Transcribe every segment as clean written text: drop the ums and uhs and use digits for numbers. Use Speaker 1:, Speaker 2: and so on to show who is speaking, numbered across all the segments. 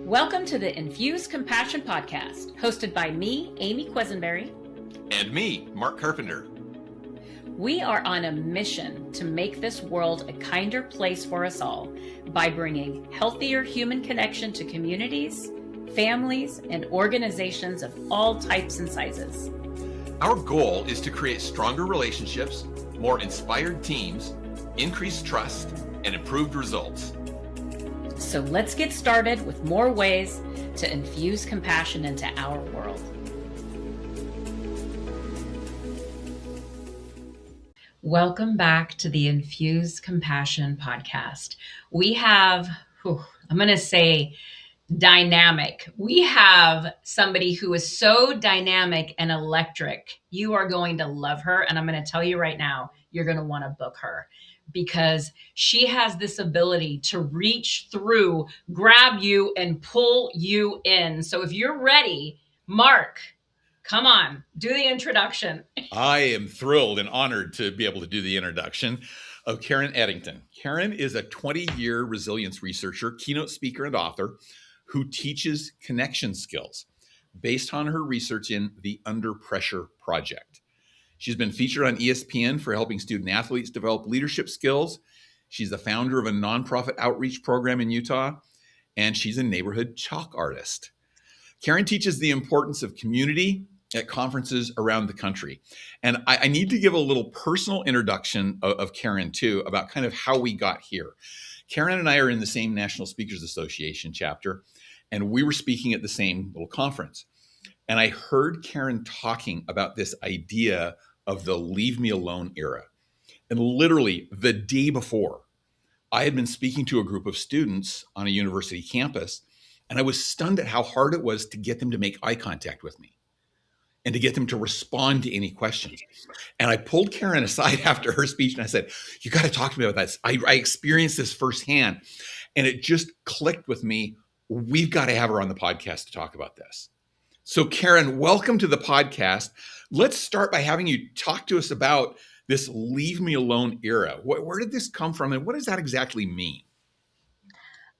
Speaker 1: Welcome to the Infuse Compassion Podcast, hosted by me, Amy Quisenberry.
Speaker 2: And me, Mark Carpenter.
Speaker 1: We are on a mission to make this world a kinder place for us all by bringing healthier human connection to communities, families, and organizations of all types and sizes.
Speaker 2: Our goal is to create stronger relationships, more inspired teams, increased trust, and improved results.
Speaker 1: So let's get started with more ways to infuse compassion into our world. Welcome back to the Infuse Compassion Podcast. We have, I'm going to say dynamic. We have somebody who is so dynamic and electric. You are going to love her. And I'm going to tell you right now, you're going to want to book her because she has this ability to reach through, grab you, and pull you in. So if you're ready, Mark, come on, do the introduction.
Speaker 2: I am thrilled and honored to be able to do the introduction of Karen Eddington. Karen is a 20-year resilience researcher, keynote speaker, and author who teaches connection skills based on her research in the Under Pressure Project. She's been featured on ESPN for helping student athletes develop leadership skills. She's the founder of a nonprofit outreach program in Utah, and she's a neighborhood chalk artist. Karen teaches the importance of community at conferences around the country. And I need to give a little personal introduction of Karen too, about kind of how we got here. Karen and I are in the same National Speakers Association chapter, and we were speaking at the same little conference. And I heard Karen talking about this idea of the leave me alone era. And literally the day before, I had been speaking to a group of students on a university campus, and I was stunned at how hard it was to get them to make eye contact with me and to get them to respond to any questions. And I pulled Karen aside after her speech and I said, you got to talk to me about this. I experienced this firsthand, and it just clicked with me. We've got to have her on the podcast to talk about this. So Karen, welcome to the podcast. Let's start by having you talk to us about this leave me alone era. Where did this come from, and what does that exactly mean?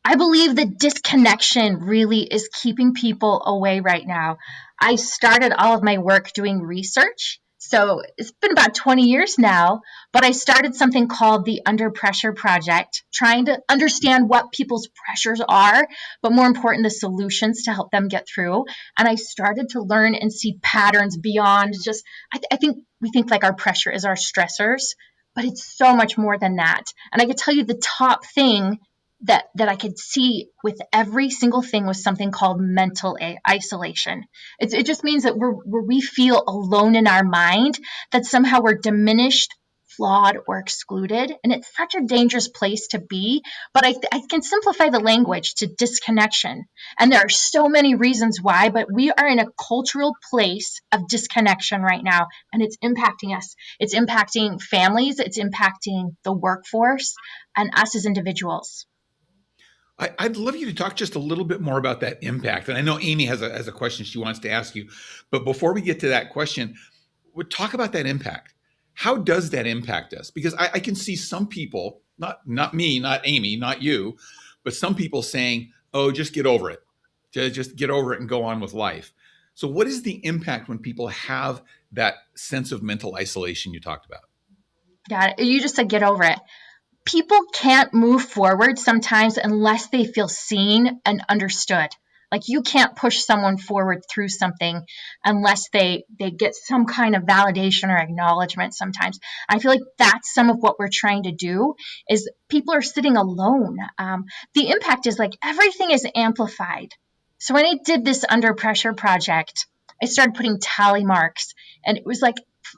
Speaker 3: I believe the disconnection really is keeping people away right now. I started all of my work doing research. So it's been about 20 years now, but I started something called the Under Pressure Project, trying to understand what people's pressures are, but more important, the solutions to help them get through. And I started to learn and see patterns beyond just, I think we think like our pressure is our stressors, but it's so much more than that. And I could tell you the top thing that I could see with every single thing was something called mental isolation. It just means that we feel alone in our mind, that somehow we're diminished, flawed, or excluded. And it's such a dangerous place to be. But I can simplify the language to disconnection. And there are so many reasons why, but we are in a cultural place of disconnection right now, and it's impacting us. It's impacting families. It's impacting the workforce and us as individuals.
Speaker 2: I'd love you to talk just a little bit more about that impact. And I know Amy has a question she wants to ask you. But before we get to that question, we'll talk about that impact. How does that impact us? Because I can see some people, not me, not Amy, not you, but some people saying, oh, just get over it. Just get over it and go on with life. So what is the impact when people have that sense of mental isolation you talked about?
Speaker 3: Yeah, you just said get over it. People can't move forward sometimes unless they feel seen and understood. Like you can't push someone forward through something unless they get some kind of validation or acknowledgement sometimes. I feel like that's some of what we're trying to do is people are sitting alone. The impact is like everything is amplified. So when I did this Under Pressure project, I started putting tally marks, and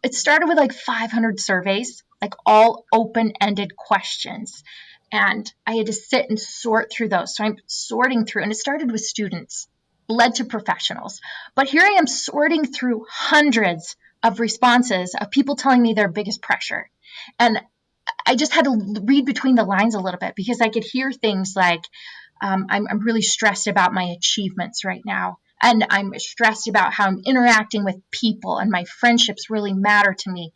Speaker 3: it started with like 500 surveys, like all open-ended questions. And I had to sit and sort through those. So I'm sorting through, and it started with students, led to professionals. But here I am sorting through hundreds of responses of people telling me their biggest pressure. And I just had to read between the lines a little bit because I could hear things like, I'm really stressed about my achievements right now. And I'm stressed about how I'm interacting with people, and my friendships really matter to me.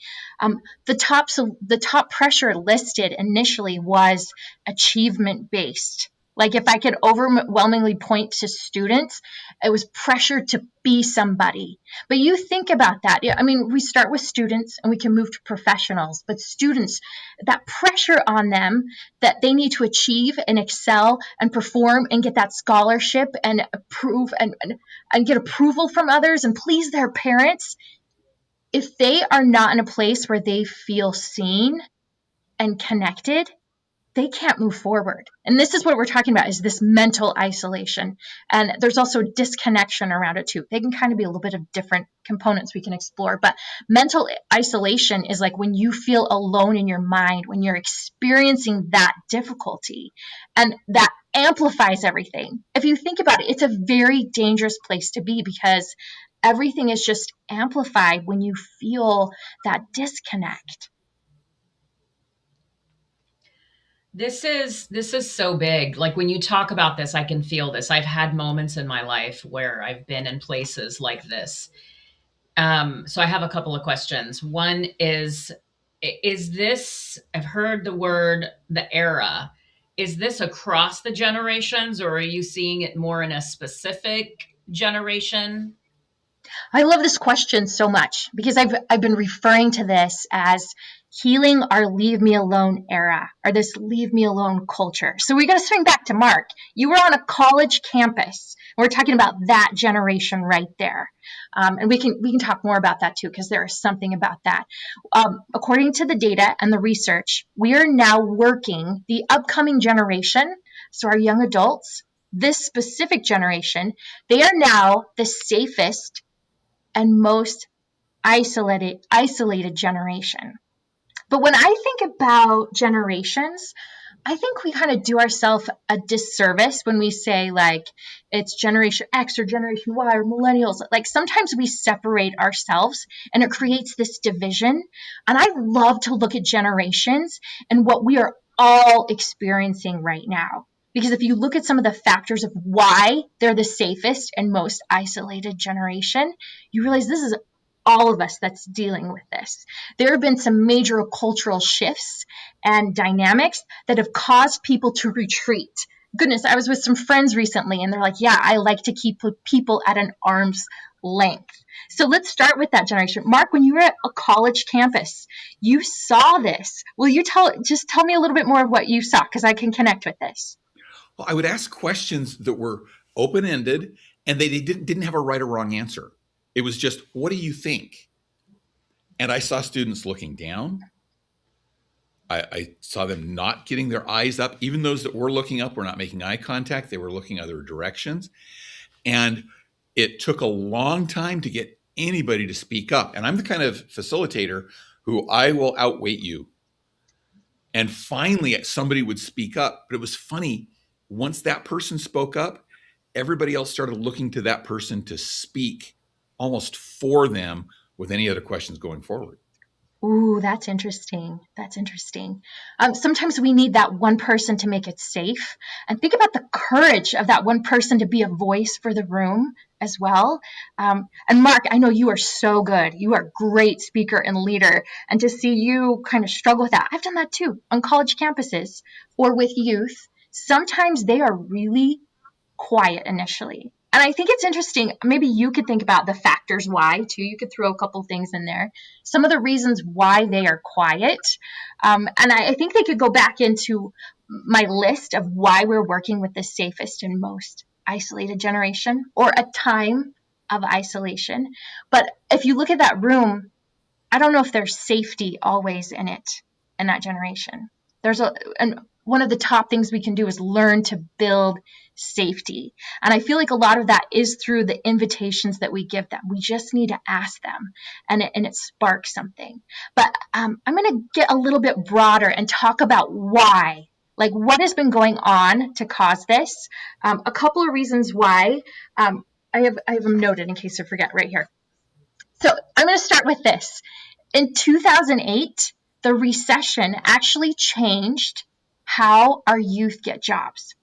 Speaker 3: The top pressure listed initially was achievement-based. Like if I could overwhelmingly point to students, it was pressure to be somebody. But you think about that. I mean, we start with students and we can move to professionals, but students, that pressure on them that they need to achieve and excel and perform and get that scholarship and approve and get approval from others and please their parents. If they are not in a place where they feel seen and connected, they can't move forward. And this is what we're talking about, is this mental isolation. And there's also disconnection around it too. They can kind of be a little bit of different components we can explore. But mental isolation is like when you feel alone in your mind, when you're experiencing that difficulty, and that amplifies everything. If you think about it, it's a very dangerous place to be because everything is just amplified when you feel that disconnect.
Speaker 1: This is so big. Like when you talk about this, I can feel this. I've had moments in my life where I've been in places like this. So I have a couple of questions. One is this, I've heard the word, the era. Is this across the generations, or are you seeing it more in a specific generation?
Speaker 3: I love this question so much because I've been referring to this as healing our leave me alone era, or this leave me alone culture. So we got to swing back to Mark. You were on a college campus. We're talking about that generation right there. And we can talk more about that too, because there is something about that. According to the data and the research, we are now working the upcoming generation. So our young adults, this specific generation, they are now the safest and most isolated generation. But when I think about generations, I think we kind of do ourselves a disservice when we say like it's generation X or generation Y or millennials. Like sometimes we separate ourselves and it creates this division. And I love to look at generations and what we are all experiencing right now. Because if you look at some of the factors of why they're the safest and most isolated generation, you realize this is all of us that's dealing with this. There have been some major cultural shifts and dynamics that have caused people to retreat. Goodness, I was with some friends recently and they're like, yeah, I like to keep people at an arm's length. So let's start with that generation. Mark, when you were at a college campus, you saw this. Will you tell me a little bit more of what you saw, because I can connect with this.
Speaker 2: Well, I would ask questions that were open ended and they didn't have a right or wrong answer. It was just, what do you think? And I saw students looking down. I saw them not getting their eyes up. Even those that were looking up were not making eye contact. They were looking other directions. And it took a long time to get anybody to speak up. And I'm the kind of facilitator who I will outweight you. And finally, somebody would speak up. But it was funny. Once that person spoke up, everybody else started looking to that person to speak almost for them with any other questions going forward.
Speaker 3: Ooh, that's interesting. That's interesting. Sometimes we need that one person to make it safe. And think about the courage of that one person to be a voice for the room as well. And Mark, I know you are so good. You are a great speaker and leader. And to see you kind of struggle with that, I've done that too on college campuses or with youth. Sometimes they are really quiet initially. And I think it's interesting. Maybe you could think about the factors why, too. You could throw a couple things in there. Some of the reasons why they are quiet. And I think they could go back into my list of why we're working with the safest and most isolated generation, or a time of isolation. But if you look at that room, I don't know if there's safety always in it, in that generation. And one of the top things we can do is learn to build safety. And I feel like a lot of that is through the invitations that we give them. We just need to ask them, and it sparks something. But I'm going to get a little bit broader and talk about why. Like what has been going on to cause this? A couple of reasons why. I have them noted in case I forget right here. So I'm going to start with this. In 2008, the recession actually changed how our youth get jobs.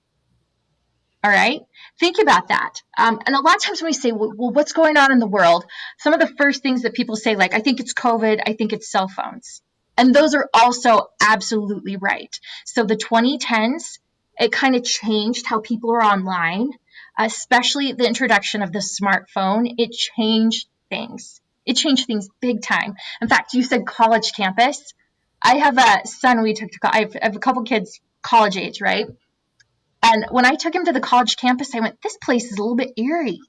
Speaker 3: All right. Think about that. And a lot of times when we say, well, what's going on in the world? Some of the first things that people say, like, I think it's COVID, I think it's cell phones. And those are also absolutely right. So the 2010s It kind of changed how people are online, especially the introduction of the smartphone. It changed things. It changed things big time. In fact, you said college campus. I have a son we took to, I have a couple kids college age, right? And when I took him to the college campus, I went, this place is a little bit eerie.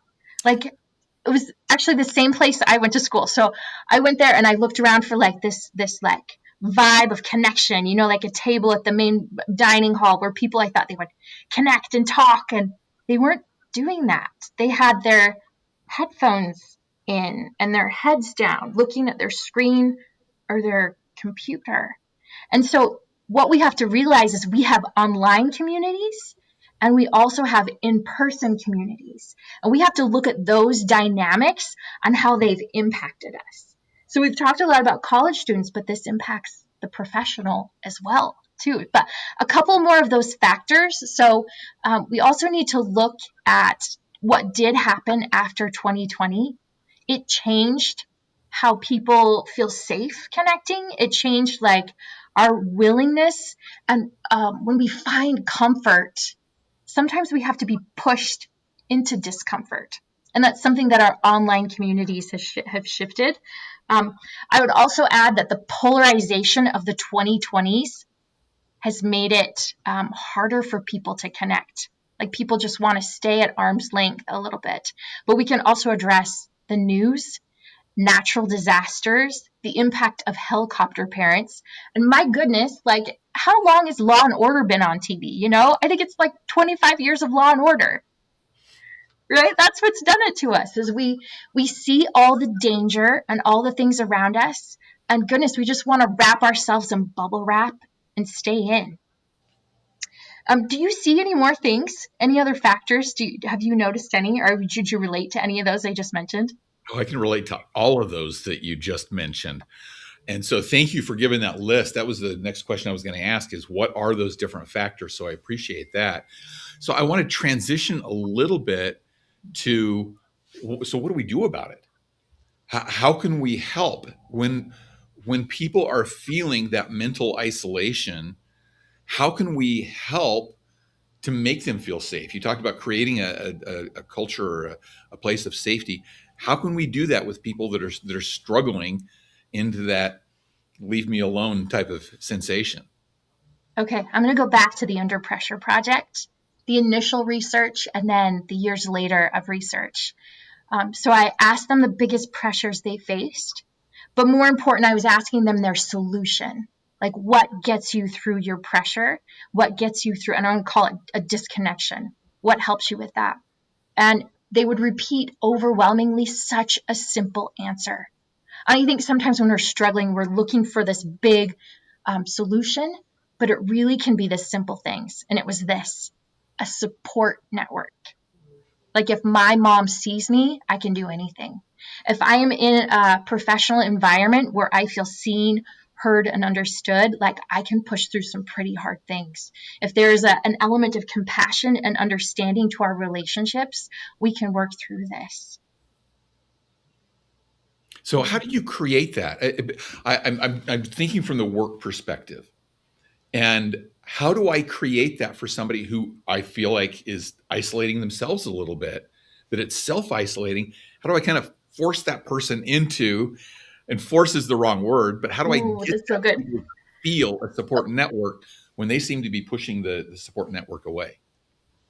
Speaker 3: Like, it was actually the same place I went to school. So I went there and I looked around for like this like vibe of connection, like a table at the main dining hall where people, I thought they would connect and talk, and they weren't doing that. They had their headphones in and their heads down, looking at their screen or their computer. And so what we have to realize is we have online communities and we also have in-person communities. And we have to look at those dynamics and how they've impacted us. So we've talked a lot about college students, but this impacts the professional as well, too. But a couple more of those factors. So we also need to look at what did happen after 2020. It changed how people feel safe connecting. It changed like our willingness. And when we find comfort, sometimes we have to be pushed into discomfort. And that's something that our online communities have shifted. I would also add that the polarization of the 2020s has made it harder for people to connect. Like, people just want to stay at arm's length a little bit. But we can also address the news, natural disasters, the impact of helicopter parents. And my goodness, like, how long has Law and Order been on TV? I think it's like 25 years of Law and Order, right? That's what's done it to us, is we see all the danger and all the things around us. And goodness, we just want to wrap ourselves in bubble wrap and stay in. Do you see any more things? Any other factors? Have you noticed any, or did you relate to any of those I just mentioned?
Speaker 2: Oh, I can relate to all of those that you just mentioned. And so thank you for giving that list. That was the next question I was going to ask, is what are those different factors? So I appreciate that. So I want to transition a little bit to, so what do we do about it? How can we help when people are feeling that mental isolation? How can we help to make them feel safe? You talked about creating a culture or a place of safety. How can we do that with people that are struggling into that leave me alone type of sensation?
Speaker 3: Okay, I'm going to go back to the Under Pressure project, the initial research, and then the years later of research. So I asked them the biggest pressures they faced, but more important, I was asking them their solution. Like, what gets you through your pressure? What gets you through, and I'm going to call it a disconnection. What helps you with that? And they would repeat overwhelmingly such a simple answer. I think sometimes when we're struggling, we're looking for this big solution, but it really can be the simple things. And it was this: a support network. Like, if my mom sees me, I can do anything. If I am in a professional environment where I feel seen, heard, and understood, like, I can push through some pretty hard things. If there's an element of compassion and understanding to our relationships, we can work through this.
Speaker 2: So how do you create that? I'm thinking from the work perspective. And how do I create that for somebody who I feel like is isolating themselves a little bit, that it's self-isolating? How do I kind of force that person into, and force is the wrong word, but how do I
Speaker 3: Ooh,
Speaker 2: get
Speaker 3: that's so
Speaker 2: that
Speaker 3: good.
Speaker 2: person to feel a support network when they seem to be pushing the support network away?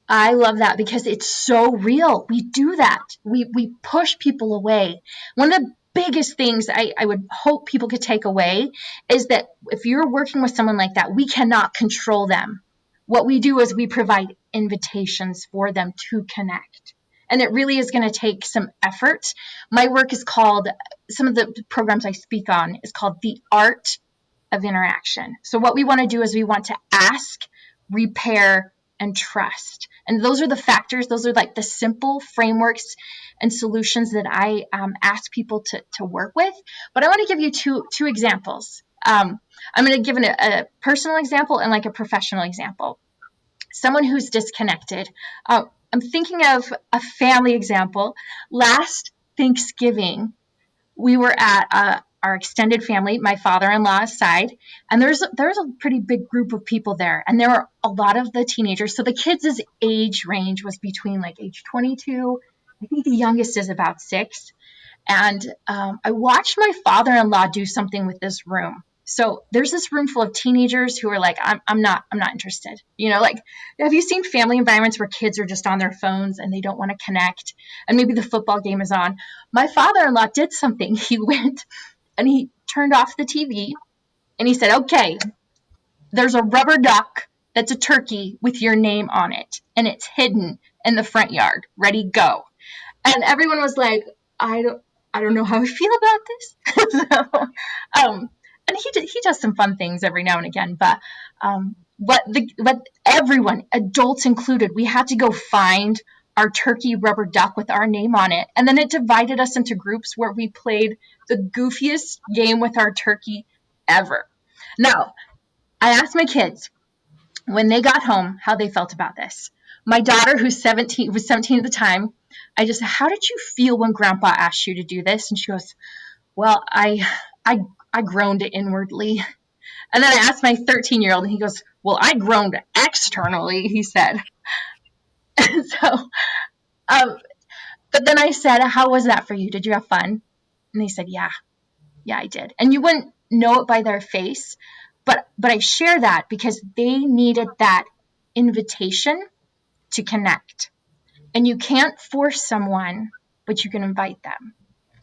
Speaker 3: I love that because it's so real. We do that. We push people away. One of the biggest things I would hope people could take away is that if you're working with someone like that, we cannot control them. What we do is we provide invitations for them to connect. And it really is going to take some effort. My work is called, some of the programs I speak on is called the art of interaction. So what we want to do is we want to ask, repair, and trust. And those are the factors, those are like the simple frameworks and solutions that I ask people to work with. But I want to give you two examples. I'm going to give a personal example and like a professional example. Someone who's disconnected. I'm thinking of a family example. Last Thanksgiving, we were at our extended family, my father-in-law aside, and there's a pretty big group of people there, and there are a lot of the teenagers. So the kids' age range was between like age 22. I think the youngest is about 6. And I watched my father-in-law do something with this room. So there's this room full of teenagers who are like, I'm not interested. Like, have you seen family environments where kids are just on their phones and they don't want to connect? And maybe the football game is on. My father-in-law did something. He went and he turned off the TV and he said, okay, there's a rubber duck that's a turkey with your name on it. And it's hidden in the front yard. Ready, go. And everyone was like, I don't know how I feel about this. So, and he does some fun things every now and again, but what everyone, adults included, we had to go find our turkey rubber duck with our name on it, and then it divided us into groups where we played the goofiest game with our turkey ever. Now, I asked my kids when they got home how they felt about this. My daughter, who's 17, was 17 at the time, I just said, how did you feel when Grandpa asked you to do this? And she goes, well, I groaned inwardly. And then I asked my 13-year-old, and he goes, well, I groaned externally, he said. So, but then I said, how was that for you? Did you have fun? And they said, yeah, I did. And you wouldn't know it by their face, but I share that because they needed that invitation to connect. And you can't force someone, but you can invite them.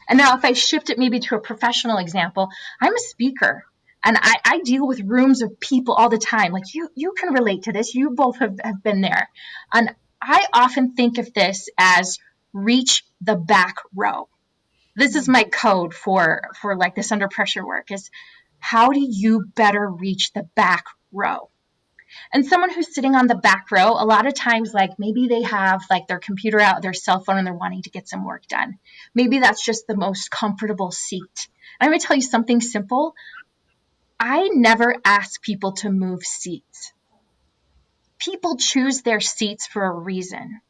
Speaker 3: And now if I shift it maybe to a professional example, I'm a speaker and I deal with rooms of people all the time. Like you can relate to this. You both have been there. And I often think of this as reach the back row. This is my code for like this under pressure work is how do you better reach the back row? And someone who's sitting on the back row, a lot of times, like maybe they have like their computer out, their cell phone, and they're wanting to get some work done. Maybe that's just the most comfortable seat. I'm going to tell you something simple. I never ask people to move seats. People choose their seats for a reason.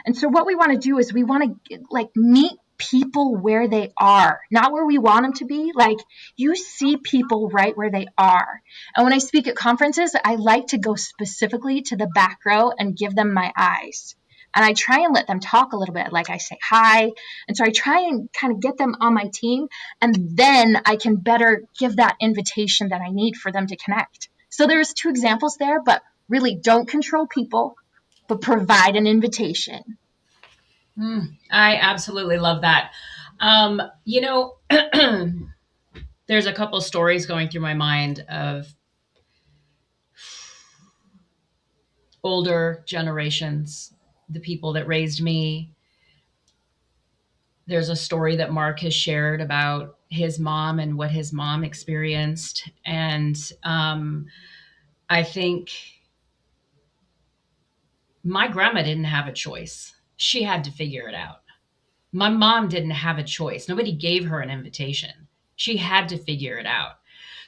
Speaker 3: And so what we want to do is we want to like meet people where they are, not where we want them to be. Like you see people right where they are. And when I speak at conferences, I like to go specifically to the back row and give them my eyes. And I try and let them talk a little bit. Like I say hi. And so I try and kind of get them on my team. And then I can better give that invitation that I need for them to connect. So there's 2 examples there, but really don't control people, but provide an invitation.
Speaker 1: I absolutely love that. You know, there's a couple stories going through my mind of older generations, the people that raised me. There's a story that Mark has shared about his mom and what his mom experienced. And I think my grandma didn't have a choice. She had to figure it out. My mom didn't have a choice. Nobody gave her an invitation. She had to figure it out.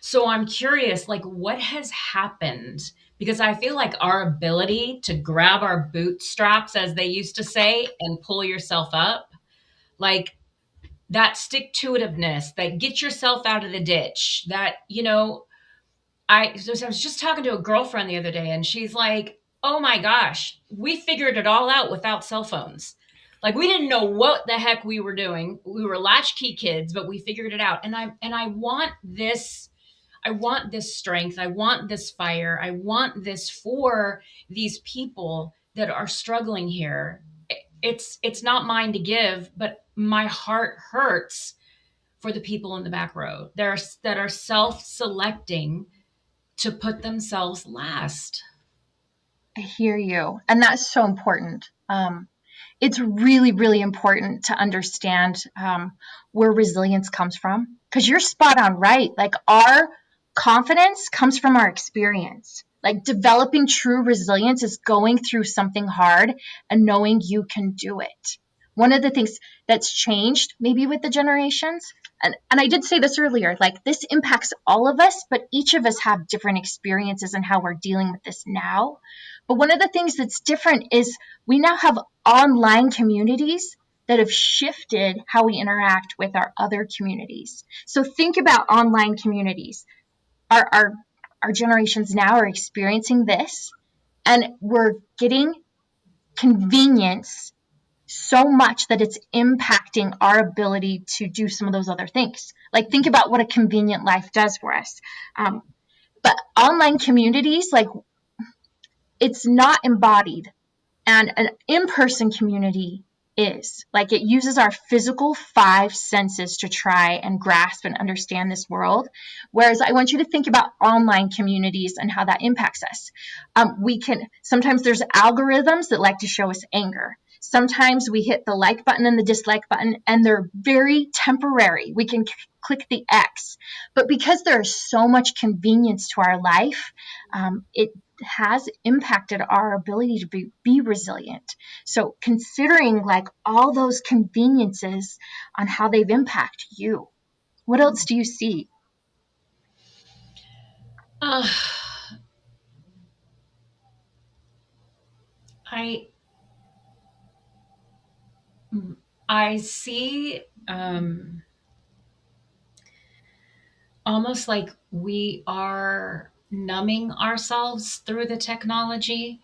Speaker 1: So I'm curious, like, what has happened? Because I feel like our ability to grab our bootstraps, as they used to say, and pull yourself up, like that stick to itiveness, that get yourself out of the ditch, that, I was just talking to a girlfriend the other day and she's like, "Oh my gosh, we figured it all out without cell phones. Like we didn't know what the heck we were doing. We were latchkey kids, but we figured it out." And I want this strength. I want this fire. I want this for these people that are struggling here. It's not mine to give, but my heart hurts for the people in the back row that are self-selecting to put themselves last.
Speaker 3: I hear you. And that's so important. It's really, really important to understand where resilience comes from. Because you're spot on, right? Like our confidence comes from our experience. Like developing true resilience is going through something hard and knowing you can do it. One of the things that's changed maybe with the generations, and I did say this earlier, like this impacts all of us, but each of us have different experiences and how we're dealing with this now. But one of the things that's different is we now have online communities that have shifted how we interact with our other communities. So think about online communities. Our generations now are experiencing this, and we're getting convenience so much that it's impacting our ability to do some of those other things. Like, think about what a convenient life does for us. But online communities, like, it's not embodied, and an in-person community is. Like, it uses our physical five senses to try and grasp and understand this world. Whereas I want you to think about online communities and how that impacts us. Sometimes there's algorithms that like to show us anger. Sometimes we hit the like button and the dislike button, and they're very temporary. We can click the X. But because there's so much convenience to our life, it has impacted our ability to be resilient. So considering like all those conveniences on how they've impacted you, what else do you see?
Speaker 1: Uh, I I see almost like we are numbing ourselves through the technology.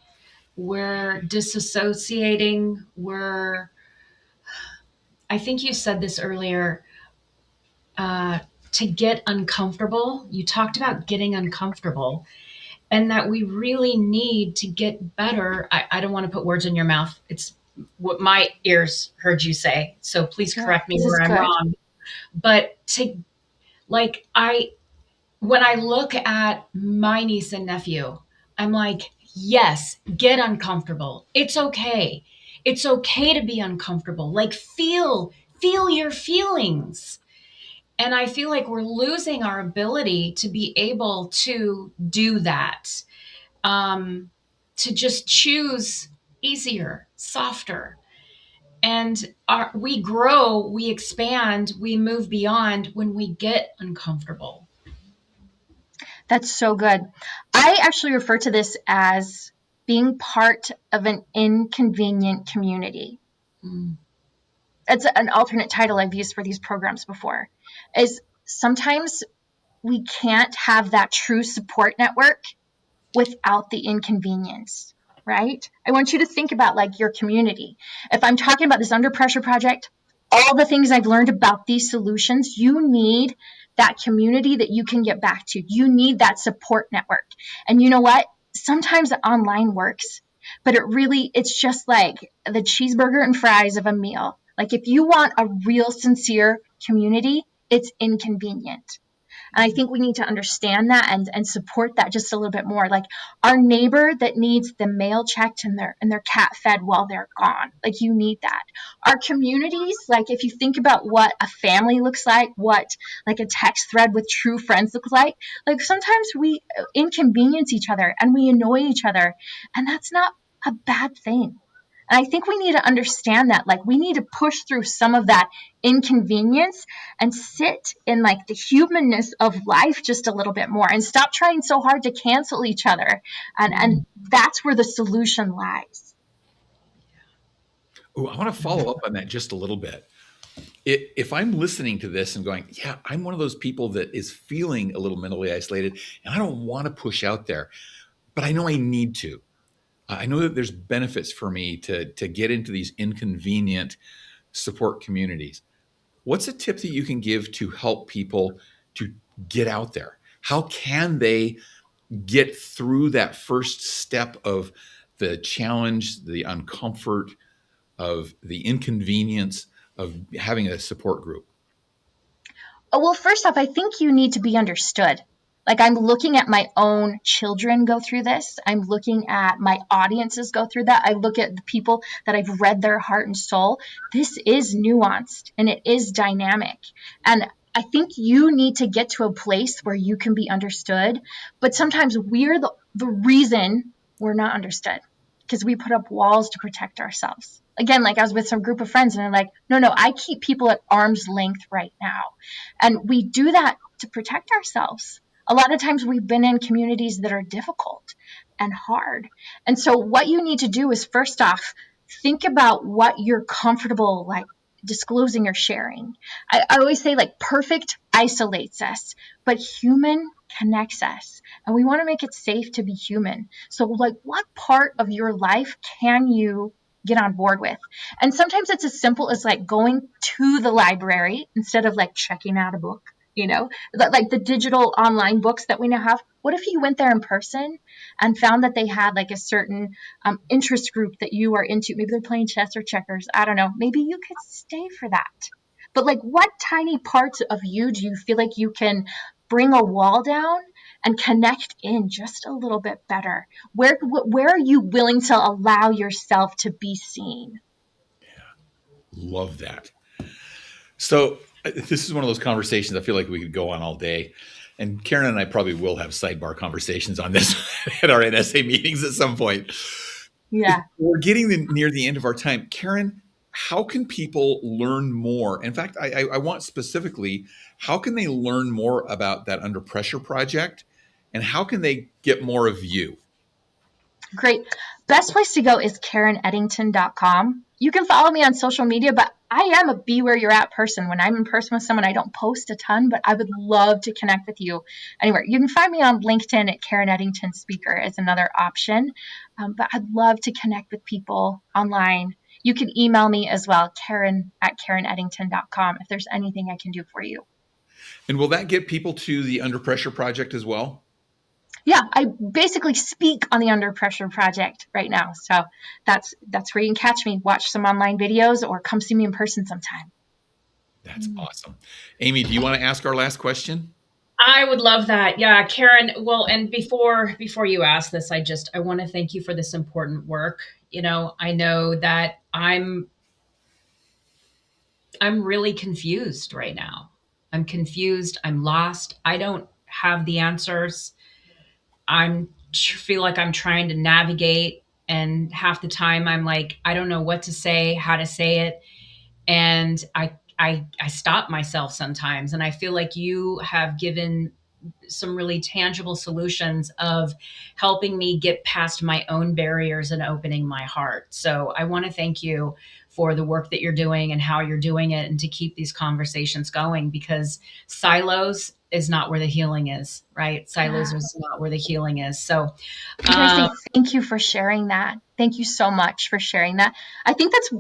Speaker 1: We're disassociating. I think you said this earlier, uh, to get uncomfortable. You talked about getting uncomfortable and that we really need to get better. I don't want to put words in your mouth. It's what my ears heard you say. So please
Speaker 3: Yeah,
Speaker 1: correct me
Speaker 3: this is
Speaker 1: where I'm
Speaker 3: good.
Speaker 1: wrong. But like, when I look at my niece and nephew, I'm like, yes, get uncomfortable. It's okay. It's okay to be uncomfortable. Like, feel your feelings. And I feel like we're losing our ability to be able to do that, to just choose easier, softer. And we grow, we expand, we move beyond when we get uncomfortable.
Speaker 3: That's so good. I actually refer to this as being part of an inconvenient community.
Speaker 1: Mm.
Speaker 3: It's an alternate title I've used for these programs before. Is sometimes we can't have that true support network without the inconvenience, right? I want you to think about like your community. If I'm talking about this under pressure project, all the things I've learned about these solutions, you need that community that you can get back to. You need that support network. And you know what? Sometimes online works, but it's just like the cheeseburger and fries of a meal. Like, if you want a real sincere community, it's inconvenient. And I think we need to understand that and support that just a little bit more. Like, our neighbor that needs the mail checked and their cat fed while they're gone. Like, you need that. Our communities, like, if you think about what a family looks like, what like a text thread with true friends looks like sometimes we inconvenience each other and we annoy each other. And that's not a bad thing. And I think we need to understand that, like, we need to push through some of that inconvenience and sit in like the humanness of life just a little bit more and stop trying so hard to cancel each other. And that's where the solution lies.
Speaker 2: Oh, I want to follow up on that just a little bit. If I'm listening to this and going, yeah, I'm one of those people that is feeling a little mentally isolated and I don't want to push out there, but I know I need to. I know that there's benefits for me to get into these inconvenient support communities. What's a tip that you can give to help people to get out there? How can they get through that first step of the challenge, the uncomfort, of the inconvenience of having a support group?
Speaker 3: Oh, well, first off, I think you need to be understood. Like, I'm looking at my own children go through this. I'm looking at my audiences go through that. I look at the people that I've read their heart and soul. This is nuanced and it is dynamic. And I think you need to get to a place where you can be understood. But sometimes we're the reason we're not understood because we put up walls to protect ourselves. Again, like, I was with some group of friends and they're like, no, I keep people at arm's length right now. And we do that to protect ourselves. A lot of times we've been in communities that are difficult and hard. And so what you need to do is, first off, think about what you're comfortable like disclosing or sharing. I always say like perfect isolates us, but human connects us. And we want to make it safe to be human. So like what part of your life can you get on board with? And sometimes it's as simple as like going to the library instead of like checking out a book, like the digital online books that we now have. What if you went there in person and found that they had like a certain interest group that you are into? Maybe they're playing chess or checkers. I don't know. Maybe you could stay for that. But like, what tiny parts of you do you feel like you can bring a wall down and connect in just a little bit better? Where are you willing to allow yourself to be seen?
Speaker 2: Love that. So this is one of those conversations I feel like we could go on all day. And Karen and I probably will have sidebar conversations on this at our NSA meetings at some point.
Speaker 3: Yeah.
Speaker 2: We're getting near the end of our time. Karen, how can people learn more? In fact, I want specifically, how can they learn more about that Under Pressure project? And how can they get more of you?
Speaker 3: Great. Best place to go is KarenEddington.com. You can follow me on social media, but I am a be where you're at person. When I'm in person with someone, I don't post a ton, but I would love to connect with you anywhere. You can find me on LinkedIn at Karen Eddington Speaker as another option, but I'd love to connect with people online. You can email me as well, Karen at KarenEddington.com, if there's anything I can do for you.
Speaker 2: And will that get people to the Under Pressure project as well?
Speaker 3: Yeah, I basically speak on the Under Pressure project right now. So that's where you can catch me. Watch some online videos or come see me in person sometime.
Speaker 2: That's awesome. Amy, do you want to ask our last question?
Speaker 1: I would love that. Yeah, Karen. Well, and before you ask this, I want to thank you for this important work. I know that I'm really confused right now. I'm confused. I'm lost. I don't have the answers. Feel like I'm trying to navigate, and half the time I'm like, I don't know what to say, how to say it, and I stop myself sometimes, and I feel like you have given some really tangible solutions of helping me get past my own barriers and opening my heart. So I want to thank you for the work that you're doing and how you're doing it, and to keep these conversations going, because silos is not where the healing is, right? Silos
Speaker 3: Yeah.
Speaker 1: is not where the healing is. So,
Speaker 3: Tracy, thank you for sharing that. Thank you so much for sharing that. I think that's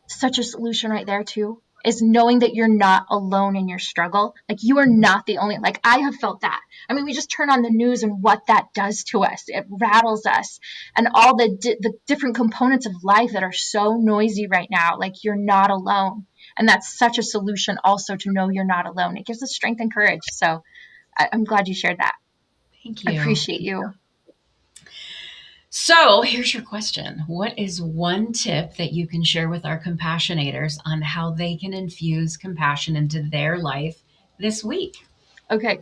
Speaker 3: such a solution right there too, is knowing that you're not alone in your struggle. Like you are not the only, like I have felt that. I mean, we just turn on the news and what that does to us. It rattles us, and all the different components of life that are so noisy right now. Like you're not alone. And that's such a solution also, to know you're not alone. It gives us strength and courage. So I'm glad you shared that.
Speaker 1: thank
Speaker 3: I
Speaker 1: you.
Speaker 3: appreciate you.
Speaker 1: So here's your question. What is one tip that you can share with our compassionators on how they can infuse compassion into their life this week?
Speaker 3: Okay.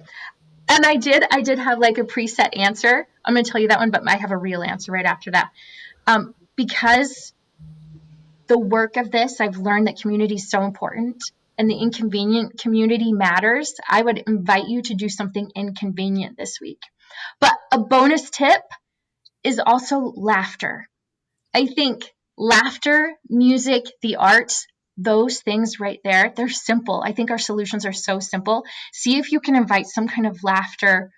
Speaker 3: And I did have like a preset answer. I'm going to tell you that one, but I have a real answer right after that. Because the work of this, I've learned that community is so important, and the inconvenient community matters. I would invite you to do something inconvenient this week. But a bonus tip is also laughter. I think laughter, music, the arts, those things right there, they're simple. I think our solutions are so simple. See if you can invite some kind of laughter,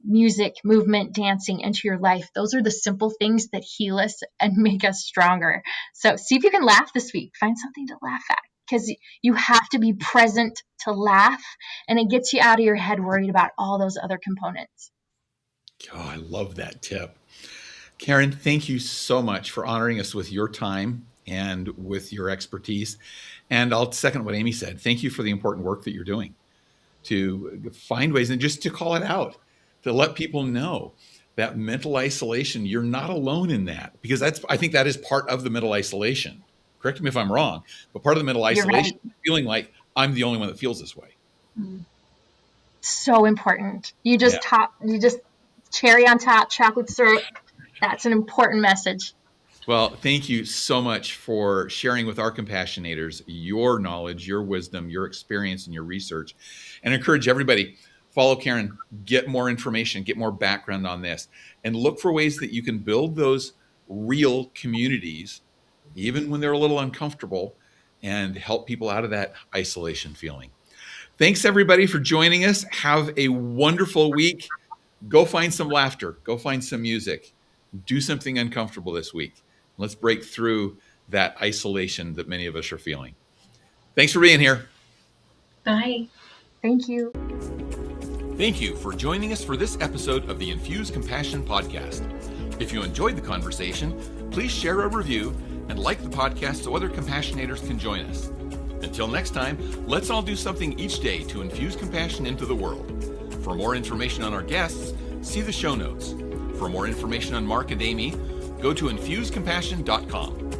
Speaker 3: music, movement, dancing into your life. Those are the simple things that heal us and make us stronger. So see if you can laugh this week. Find something to laugh at, because you have to be present to laugh, and it gets you out of your head worried about all those other components.
Speaker 2: Oh, I love that tip. Karen, thank you so much for honoring us with your time and with your expertise. And I'll second what Amy said. Thank you for the important work that you're doing to find ways and just to call it out, to let people know that mental isolation, you're not alone in that, because I think that is part of the mental isolation. Correct me if I'm wrong, but part of the mental
Speaker 3: You're
Speaker 2: isolation
Speaker 3: right.
Speaker 2: is feeling like I'm the only one that feels this way.
Speaker 3: So important.
Speaker 2: Yeah.
Speaker 3: You just cherry on top, chocolate syrup. That's an important message.
Speaker 2: Well, thank you so much for sharing with our compassionators your knowledge, your wisdom, your experience, and your research. And encourage everybody, follow Karen, get more information, get more background on this, and look for ways that you can build those real communities even when they're a little uncomfortable, and help people out of that isolation feeling. Thanks, everybody, for joining us. Have a wonderful week. Go find some laughter. Go find some music. Do something uncomfortable this week. Let's break through that isolation that many of us are feeling. Thanks for being here.
Speaker 1: Bye.
Speaker 3: Thank you.
Speaker 2: Thank you for joining us for this episode of the Infuse Compassion Podcast. If you enjoyed the conversation, please share a review and like the podcast so other compassionators can join us. Until next time, let's all do something each day to infuse compassion into the world. For more information on our guests, see the show notes. For more information on Mark and Amy, go to infusecompassion.com.